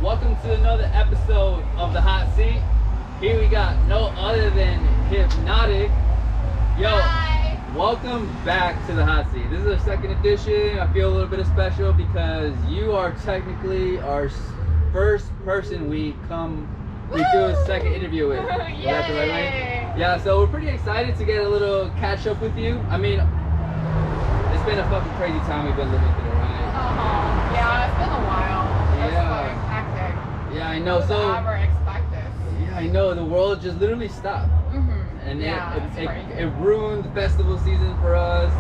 Welcome to another episode of The Hot Seat. Here we got no other than Hpnotic. Yo, Hi. welcome back to The Hot Seat. This is our second edition. I feel a little bit special because you are technically our first person we do a second interview with. Is that the right way? Yeah, so we're pretty excited to get a little catch up with you. I mean, it's been a fucking crazy time we've been living through, right? Yeah, it's been a while. It's like hectic. Yeah, I know. So never expected. Yeah, I know. The world just literally stopped. And it ruined the festival season for us.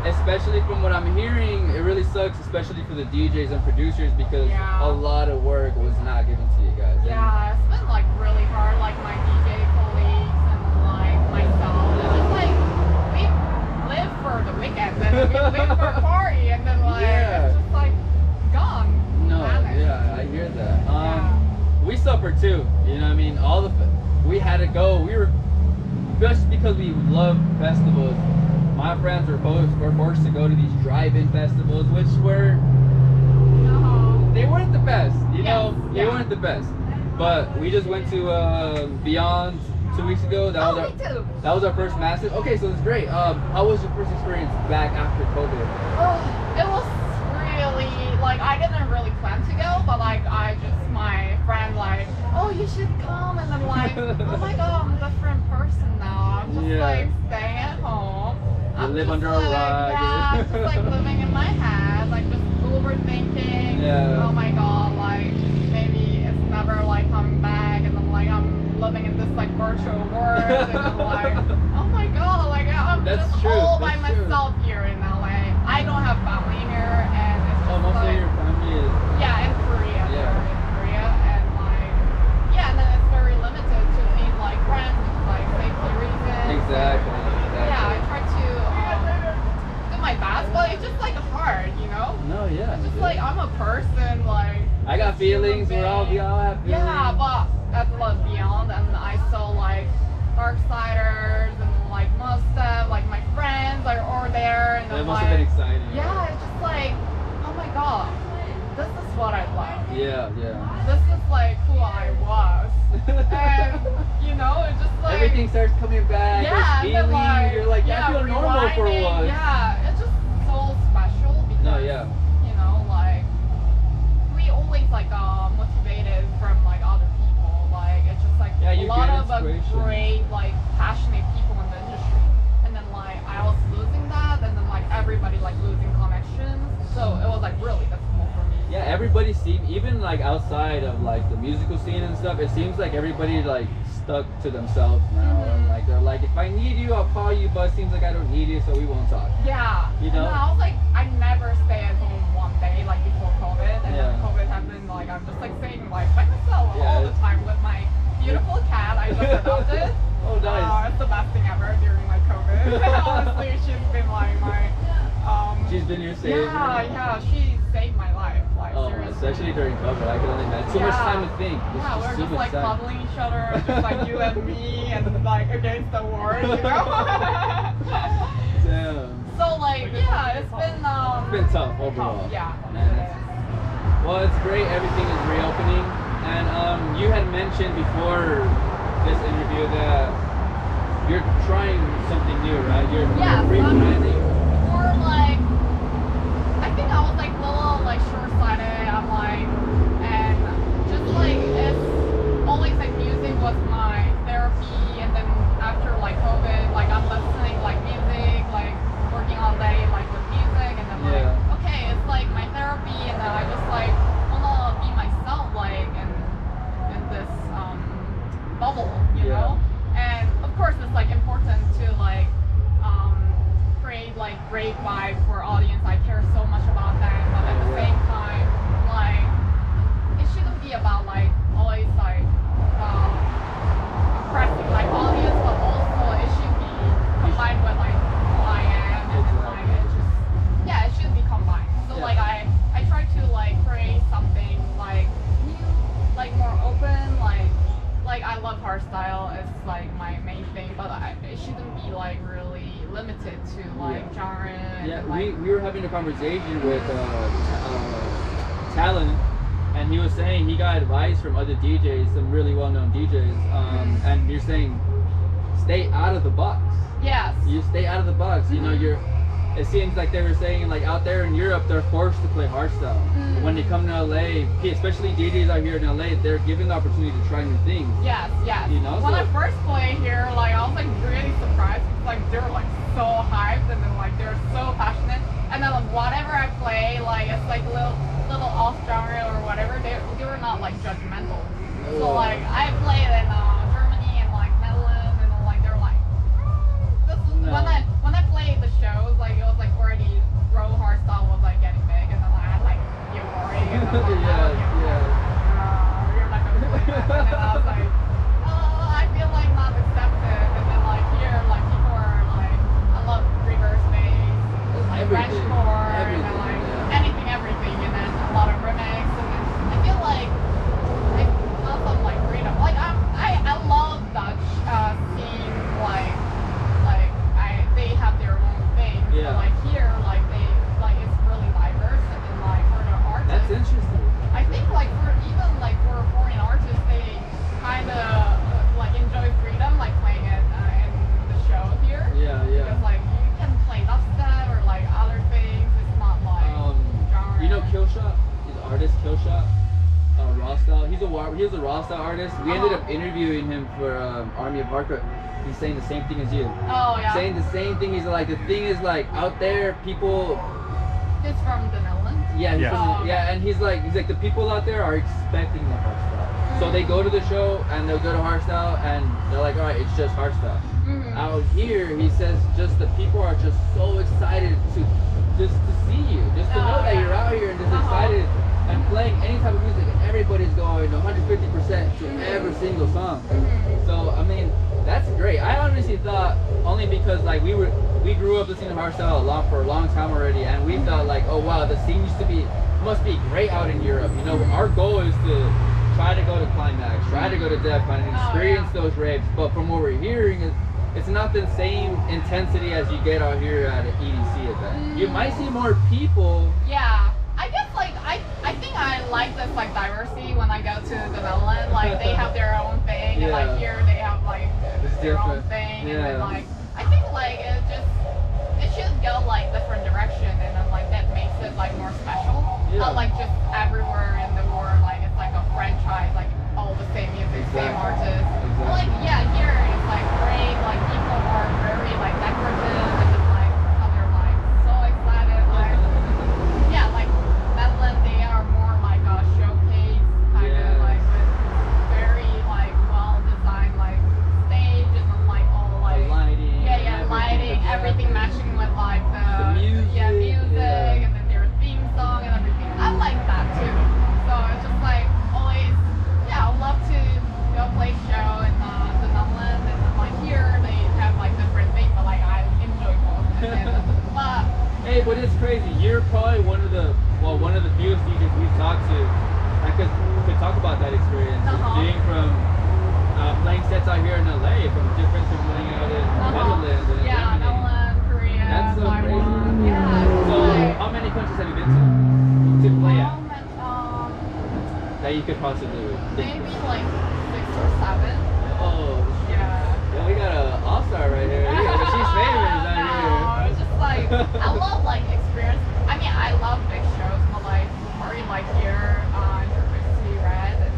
Especially from what I'm hearing, it really sucks, especially for the DJs and producers, because a lot of work was not given to you guys. Yeah, it's been like really hard. Like my DJ colleagues and like myself. It's just like we live for the weekend and we live for a party, and then like it's just like gone. No, yeah, I hear that. We suffered too. You know what I mean? We had to go. We were just because we love festivals. My friends were forced to go to these drive-in festivals, which were they weren't the best. You know, they weren't the best. But we just went to Beyond 2 weeks ago. That was our first massive. Okay, so it's great. How was your first experience back after COVID? It was really like I didn't really plan to go, but like my friend like, oh, you should come, and I'm like, oh my god, I'm a different person now. I'm just like staying at home. I live under a rock. Yeah, I'm just like living in my head, like just overthinking. Oh my god, like maybe it's never like coming back, and I'm like I'm living in this like virtual world, and I'm like, oh my god, like I'm just all by myself here in LA. I don't have family here, and it's just most like, of your family is in Korea. In Korea, and like and then it's very limited to meet like friends, like safety reasons. Exactly. Yeah, I try to do my best, but it's just like hard, you know? No, yeah. It's just like I'm a person, like I got feelings. We all have feelings. Yeah, but at Beyond, and I saw like Darksiders and like Mustaf, like my friends are all there, and it must have been exciting. Yeah, it's just like, oh my god, this is what I love. Yeah. This is like who I was. And you know, it's just like everything starts coming back. Yeah, and then like, you're like, I feel normal for once. Yeah, it's just so special because you know, like we always like motivated from like other people. Like it's just like a lot of great like passionate people in the industry. And then like I was losing that, and then like everybody like losing connections. So it was like really difficult for me. Yeah, everybody seemed, even like outside of like the musical scene and stuff, it seems like everybody like stuck to themselves now. And like they're like, if I need you, I'll call you, but it seems like I don't need you, so we won't talk. Yeah. You know? And I was like, I never stay at home one day like before COVID, and then COVID happened, like I'm just like staying like by myself all the time with my beautiful cat I just adopted. Oh, nice. It's the best thing ever during like COVID. Honestly, she's been like my she's been your savior. Yeah, she saved my life. Like seriously. Especially during COVID, I can only imagine. So much time to think. We're just like cuddling each other, just like you and me, and like against the world, you know? Damn. So like, it's been tough overall. Yeah. Well, it's great. Everything is reopening, and you had mentioned before this interview that you're trying something new, right? You're rebranding. Or like, I think I was like a little like short-sighted. I'm like, and just like it's always like music was my therapy, and then after like COVID, like I'm listening like music, like working all day like with music, and then like okay, it's like my therapy, and then I just like wanna be myself like in this bubble, you know. And of course, it's like important to like create like great vibe for audience. I care so much about that, but at the same time, like it shouldn't be about like always like impressing like audience, but also it should be combined with like who I am, and then like it just it should be combined. So like I try to like create something like new, like more open, like I love hardstyle. It's like my main thing, but it shouldn't be like really limited to like genre. And we were having a conversation with Talon, and he was saying he got advice from other DJs, some really well-known DJs, and you're saying stay out of the box. Yes. You stay out of the box. You know, it seems like they were saying, like, out there in Europe, they're forced to play hardstyle. When they come to LA, especially DJs out here in LA, they're given the opportunity to try new things. Yes, yes. You know, when so I first played here, like, I was like really surprised because like they're like so hyped and then like they're so passionate. And then like, whatever I play, like it's like little off genre or whatever, they were not like judgmental. So like I played in Germany and like Netherlands and like they're like this is, when I played the shows, like it was like already row hardstyle was like getting big and then I had like Euphoria and then like, you're not gonna play that. And then I was like, I feel like not accepted. And then like here, like people are like, I love reverse bass, like French core, and then like anything, everything, and then a lot of remix. And then I feel like I feel some like freedom. Like I love Dutch scene. They have their own thing. Yeah. So like here, like they like it's really diverse, and then like for the artists. That's interesting. I think like for even like for foreign artists, they kind of like enjoy freedom, like playing it in the show here. Yeah, yeah. Because like you can play dubstep or like other things. It's not like genre. You know Killshot? He's an artist, Killshot. Raw style. He was a raw style artist. We ended up interviewing him for Army of Hardcore. He's saying the same thing as you. Oh yeah. Saying the same thing. He's like, the thing is like out there, people. It's from the Netherlands. Yeah, Yeah. and he's like the people out there are expecting the hardstyle. So they go to the show and they'll go to hardstyle and they're like, all right, it's just hardstyle. Out here, he says, just the people are just so excited to see you, just to know that you're out here and just excited and playing any type of music. And everybody's going 150% to every single song. So I mean, that's great. I honestly thought, only because like we grew up listening to hardstyle for a long time already, and we thought like, oh wow, the scene must be great out in Europe. You know, our goal is to try to go to Climax, try to go to DevCon and experience those raves. But from what we're hearing, it's not the same intensity as you get out here at an EDC event. You might see more people. Yeah. I guess like I think I like this like diversity when I go to the Netherlands. Like they have their own thing, and like here they have like their own thing, and then like I think like it should go like different direction, and then like that makes it like more special. Not like just everywhere in the world like it's like a franchise, like all the same music, same artists. But, like yeah, here it's like great. Like people are very like decorative, and then like they're like so excited, like yeah, like. Netherlands, they are more like a showcase kind of like with very like well designed like stage and then like all like lighting, everything matching with like the music and then their theme song and everything. I like that too. So it's just like always, yeah, I love to go play show in the Netherlands, and then like here they have like different things, but like I enjoy both. But hey, but it's crazy. You're probably one of the fewest DJs we've talked to that could talk about that experience. Being from playing sets out here in LA, from different from playing out in Netherlands and Germany. Netherlands, Korea, That's so Taiwan. crazy. Yeah. So Like, how many countries have you been to play at that you could possibly think maybe of? like 6 or 7. Oh, Yeah. we got an all-star right here. Yeah, she's famous out here. No, it's just like I love like experience. I mean, I love big shows, but like already like here on Intricacy Red, and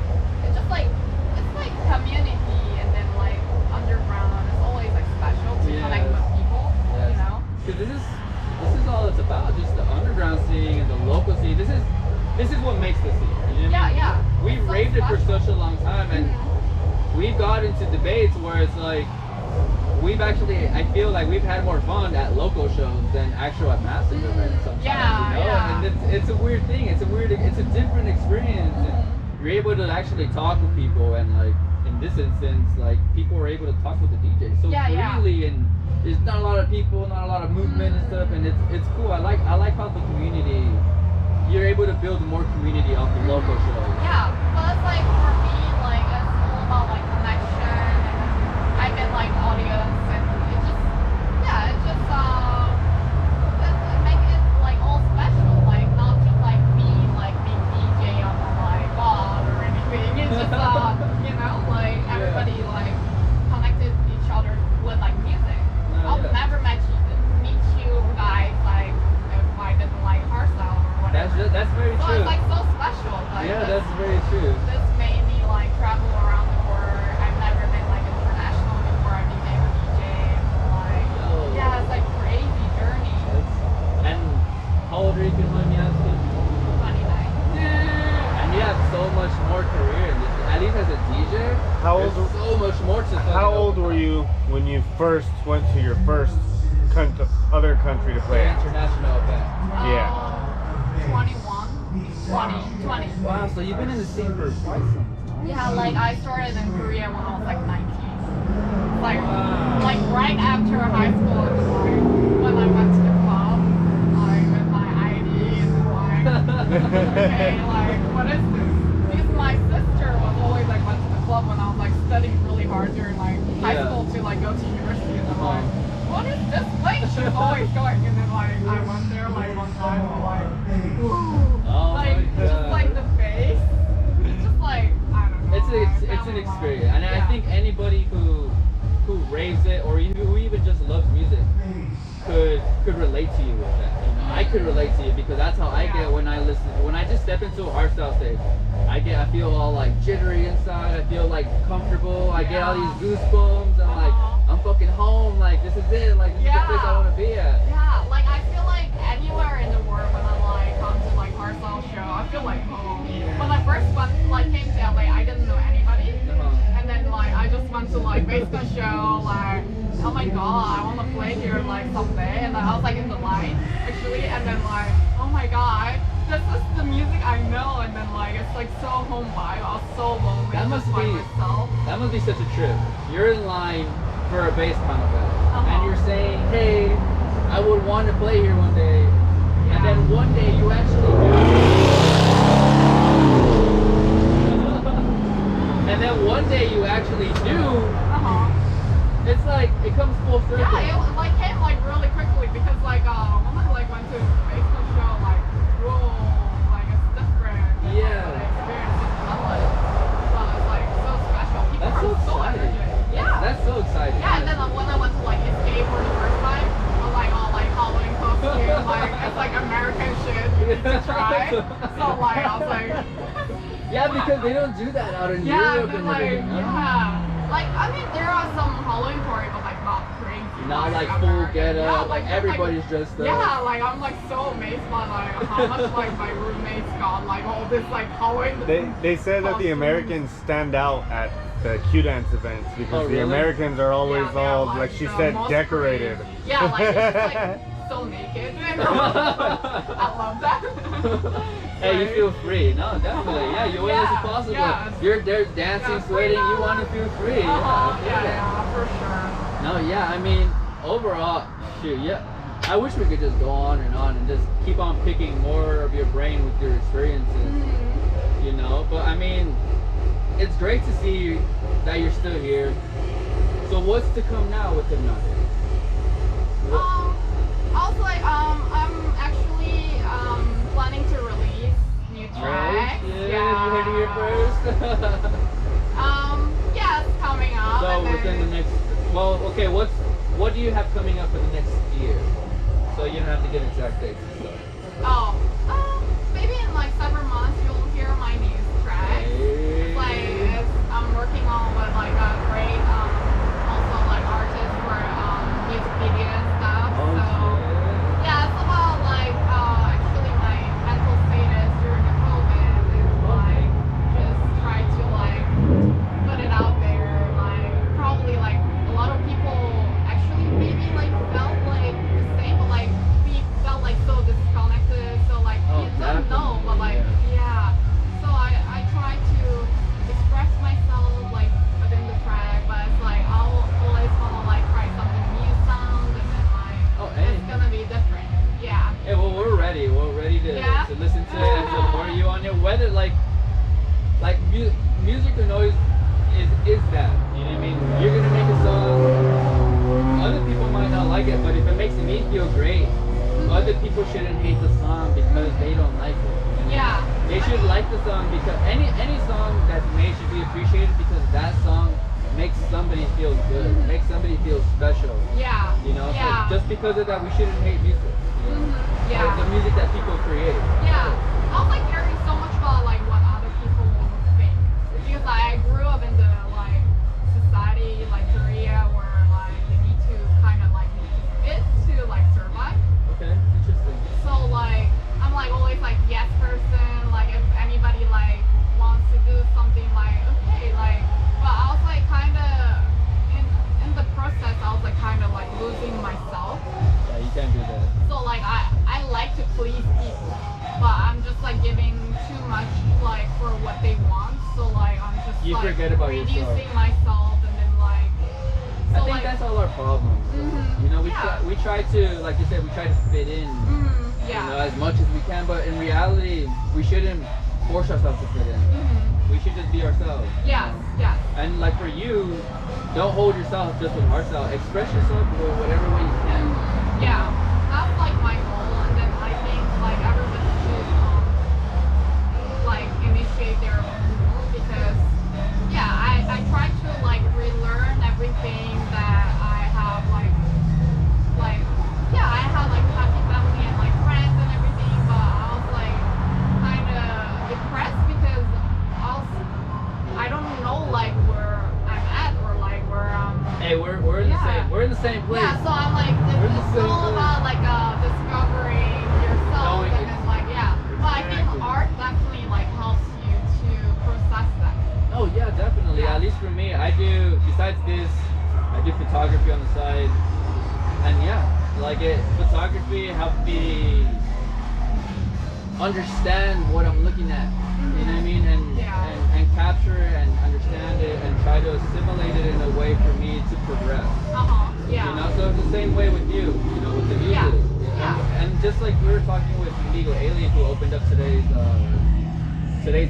it's just like it's like community, and then like underground. It's always like special to connect with people, you know. Because this is all it's about, just the underground scene and the local scene. This is what makes the scene. You know what I mean? Yeah. We've raved it for such a long time, and we've got into debates where it's like I feel like we've had more fun at local shows than actual at massive events sometimes. Yeah, you know? yeah. And it's a weird thing. It's a different experience. And you're able to actually talk with people, and like in this instance, like people are able to talk with the DJ so freely, and there's not a lot of people, not a lot of movement and stuff, and it's cool. I like how the community, you're able to build more community off the local shows. Yeah, but it's like for me, like it's all about like connection, and I've been like audience, and it just it make it like all special, like not just like me like being DJ on the like Like, Yeah, that's very true. This made me like travel around the world. I've never been like international before I became a DJ. Like, Yo. yeah, it's like crazy journey. And how old are you, if you don't mind me asking? 29. And you have so much more career in this. At least as a DJ, How there's old- so much more to fucking How old open were up. you when you first went to your first other country to play? International event. Yeah. 21. 20. Wow, so you've been in the scene for quite some time. Yeah, like I started in Korea when I was like 19. Like, Wow. like right after high school, it was like when I went to the club, like with my ID and like, okay, like what is this? Because my sister was always like went to the club when I was like studying really hard during like high Yeah. school to like go to university, and I'm like, what is this place? She was always going, and then like I went there like one time, and like, Oh like my just God. like the face, it's just like I don't know. It's an experience, and I think anybody who raves it or who even just loves music could relate to you with that. You know, I could relate to you because that's how I get when I listen. When I just step into a hardstyle stage, I feel all like jittery inside. I feel like comfortable. I get all these goosebumps. I'm like, I'm fucking home. Like this is it. Like this is the place I want to be at. Yeah, like I feel like anywhere in the world when I like come to like hardstyle show, I feel like home. When I first came to LA, I didn't know anybody, and then like I just went to like basement show, like oh my god, I want to play here like someday, and then I was like in the line actually, and then like oh my god, this is the music I know, and then like it's like so home vibe. I was so lonely That must just by be- myself. That must be such a trip. You're in line for a bass punk event, Uh-huh. and you're saying, "Hey, I would want to play here one day," and then one day you actually do. And then one day you actually do. It's like it comes full circle. Yeah, it like came like really quickly because like when I like went to basement show, like whoa, like it's different. than, like, Yeah. what I experienced in LA. So it's like so special. People That's so are so exciting. energetic. Yeah. That's so exciting. Yeah, and then when I went to like Escape for the first time, I was like all like Halloween costume, like it's like American shit to try. So like I was like, Yeah, because they don't do that out in yeah, Europe and then and like everything. huh? yeah. Like I mean there are some Halloween party, but like not crazy. Not like full American. get up, Yeah, like just, everybody's dressed up. Yeah, like I'm like so amazed by like how much like my roommates got like all this like Halloween. They said that the costumes. Americans stand out at the Q dance events because Oh, the really? Americans are always Yeah, they're, all like she the said most decorated. brave. Yeah, like it's just, like so naked. I love that. Hey, you Like, feel free. No, definitely. Yeah, you want Yeah, as possible. yeah. You're there dancing, Yeah, sweating. You freedom. want to feel free. yeah, for sure. No, yeah. I mean, overall, shoot, yeah. I wish we could just go on and just keep on picking more of your brain with your experiences. Mm-hmm. You know, but I mean, it's great to see that you're still here. So what's to come now with Hpnotic? Also, like, I'm actually planning to release new tracks. Yeah, you heard it here first. Yeah, it's coming up. So and within the then, next, well, okay, what do you have coming up for the next year? So you don't have to give exact dates and stuff. maybe in like 7 months you'll hear my new track. Hey. Like, I'm working on with like a great, also like artist for music video and stuff. Oh, So. shit. Yeah, it's about like actually my mental status during the COVID and like just try to like put it out there. Like probably like a lot of people actually maybe like felt like the same, but like we felt like so disconnected. So like Oh, you don't know, but like definitely, yeah. So I try to express myself like within the track, but it's like I'll always wanna like try something new sound and then like. Oh, hey. It's gonna be different. Yeah. Hey, well, we're ready. We're ready to listen to it and support you on it. Whether like music and noise is that. You know what I mean? You're gonna make a song. Other people might not like it, but if it makes me feel great, other people shouldn't hate the song because they don't like it. You know? Yeah. They should like the song because any song that's made should be appreciated because that song makes somebody feel good, makes somebody feel special. Yeah. You know, Yeah. so just because of that, we shouldn't hate music. You know? Yeah. Like the music that people create. Yeah. I was like hearing so much about like what You like forget about reducing yourself. myself, and then like. I So think like, that's all our problem. Mhm. You know, Yeah. we try to, like you said, we try to fit in. yeah. You know, as much as we can, but in reality, we shouldn't force ourselves to fit in. We should just be ourselves. you Yes. know? Yes. And like for you, don't hold yourself just with ourselves. Express yourself with whatever way you can. Yeah, that's like my goal, and then I think like everybody should like initiate their own goal, because I try to like relearn everything that I have like I have like happy family and like friends and everything, but I was like kind of depressed because I don't know like where I'm at, or like where Hey, we're in the same. We're in the same place. yeah, so I'm like, We're the it's same all place. about like discovering yourself, Knowing and then like But I think Exactly. art definitely like helps you to process that. Oh yeah, definitely. Yeah. At least for me, I do. Besides this, I do photography on the side, and yeah, like photography helps me understand what I'm looking at. You know what I mean? And capture it and understand it and try to assimilate it in a way for me to progress. Yeah. You know, so it's the same way with you. You know, with the music. Yeah. And just like we were talking with Amigo Alien, who opened up today's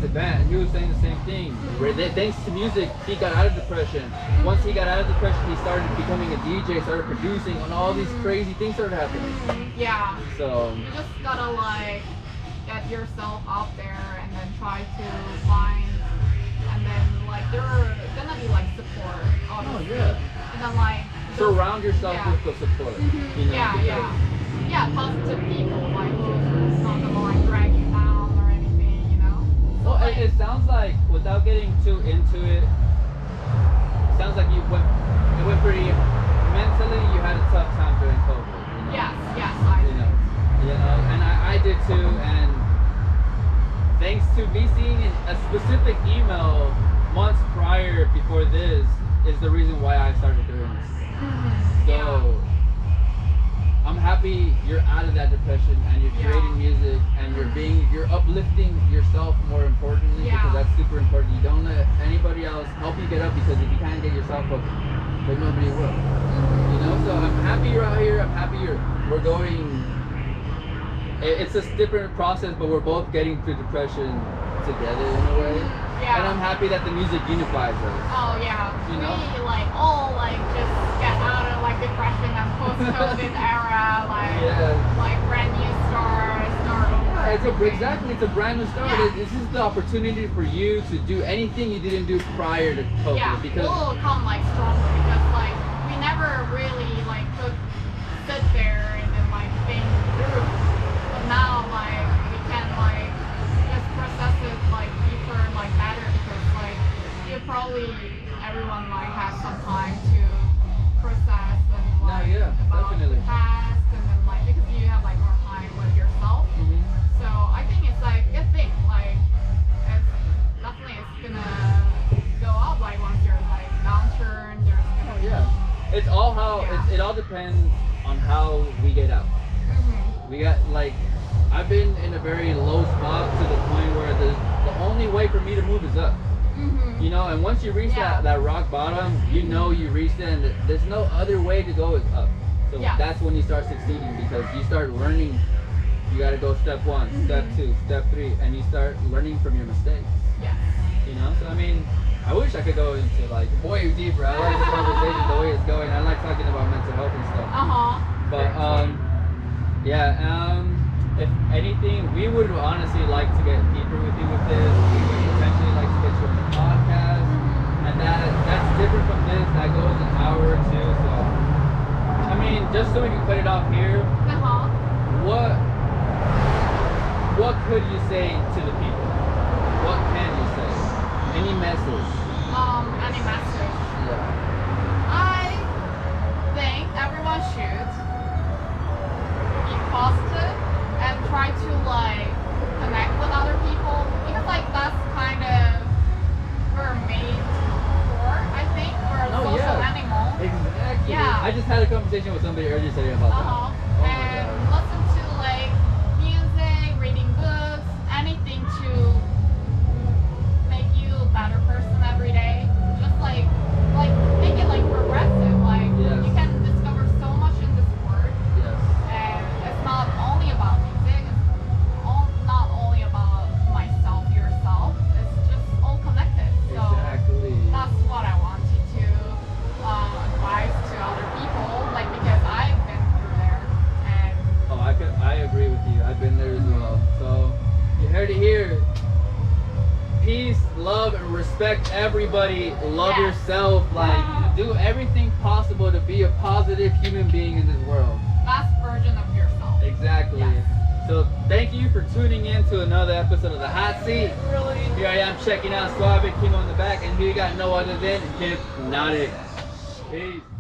event, and he was saying the same thing. Where thanks to music, he got out of depression. Once he got out of depression, he started becoming a DJ, started producing, and all these crazy things started happening. Yeah. So You just gotta like get yourself out there and then try to find, and then like there are gonna be like support, obviously. And then like surround yourself with the support. You know, positive people like who's not gonna like drag you down or anything, you know. So, Well, it sounds like, without getting too into it, sounds like it went pretty mentally. You had a tough time during COVID. You know? Yes, I You know, and I did too. And thanks to me seeing a specific email months prior before this is the reason why I started doing this. So I'm happy you're out of that depression and you're creating music and you're uplifting yourself, more importantly, because that's super important. You don't let anybody else help you get up, because if you can't get yourself up, then nobody will. You know, so I'm happy you're out here. I'm happy we're going. It's a different process, but we're both getting through depression together in a way. And I'm happy that the music unifies us. Oh yeah. You know? We like all like just get out of like depression and post-COVID era, like brand new start over. Exactly, it's a brand new start. This is the opportunity for you to do anything you didn't do prior to COVID. Yeah, Because we'll come like stronger, because like we never really like could sit there and then like think through. But now like we can like just process it like deeper and like better, because like everyone like has some time to process and like about definitely. the past, and then like because you have like more time with yourself. So I think it's like a good thing. Like it's gonna go up like once you're like downturn. There's gonna it's all how it all depends on how we get out. We got like, I've been in a very low spot to the point where the only way for me to move is up. You know, and once you reach that rock bottom, you know you reached it, and there's no other way to go is up. So that's when you start succeeding, because you start learning. You got to go step 1, step 2, step 3, and you start learning from your mistakes. You know, so I mean, I wish I could go into like way deeper. I like this conversation the way it's going. I like talking about mental health and stuff. But if anything, we would honestly like to get deeper with you with this. We would potentially like to get you on the podcast, and that's different from this. That goes an hour or two. So I mean, just so we can cut it off here. What could you say to the people? What can you say? Any message? Any message? I think everyone should be positive and try to like connect with other people, because like that's kind of we're made for. I think we're a social animal. Exactly. I just had a conversation with somebody earlier today about that. And listen to like music, reading books, anything to make you a better person every day. respect everybody, love Yes. yourself, like do everything possible to be a positive human being in this world. Best version of yourself. Exactly. Yes. So thank you for tuning in to another episode of The Hot Seat. Really. Here I am checking out Suave King on the back, and here you got no other than Hpnotic. Peace.